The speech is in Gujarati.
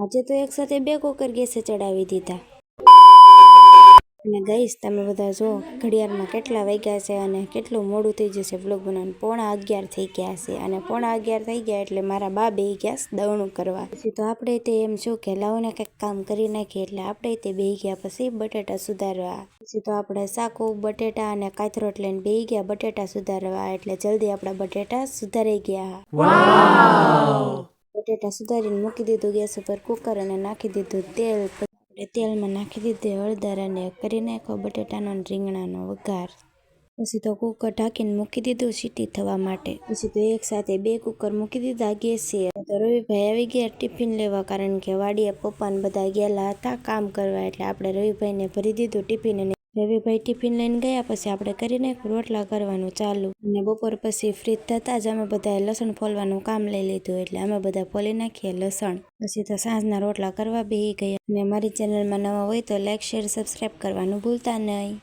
આજે તો એક સાથે 2 કુકર ગેસે ચડાવી દીધા. અને ગાઈસ તમે બધા જો ઘડિયાળમાં કેટલા વાગ્યા છે અને કેટલું મોડું થઈ જશે વ્લોગ બનાવવાનું. 11:15 થઈ ગયા છે અને 11:15 થઈ ગયા એટલે મારા બા બેહી ગયા દવણું કરવા. પછી તો આપણે તે એમ શું કે લાવોને કંઈક કામ કરી નાખીએ એટલે આપણે તે બેહી ગયા પછી બટેટા સુધારવા. પછી તો આપણે સાકુ બટેટા અને કાથરોટ લઈને બેહી ગયા બટેટા સુધારવા એટલે જલ્દી આપણા બટેટા સુધારી ગયા. બટેટા સુધારીને મૂકી દીધું ગેસ ઉપર કુકર અને નાખી દીધું તેલ. તેલમાં નાખી દીધી હળદર અને કરી નાખ્યો બટેટાનો અને રીંગણાનો વઘાર. પછી તો કુકર ઢાંકીને મૂકી દીધું સીટી થવા માટે. પછી તો એક સાથે 2 કુકર મૂકી દીધા ગેસે. તો રવિભાઈ આવી ગયા ટિફિન લેવા કારણ કે વાડીએ પપ્પાને બધા ગયેલા હતા કામ કરવા એટલે આપણે રવિભાઈને ભરી દીધું ટિફિન. અને રવિભાઈ ટિફિન લઈને ગયા પછી આપણે કરીને રોટલા કરવાનું ચાલુ. અને બપોર પછી ફ્રી થતા જ અમે બધાએ લસણ ફોલવાનું કામ લઈ લીધું એટલે અમે બધા ફોલી નાખીએ લસણ. પછી તો સાંજના રોટલા કરવા બેહી ગયા. અને મારી ચેનલમાં નવા હોય તો લાઈક શેર સબસ્ક્રાઈબ કરવાનું ભૂલતા નહીં.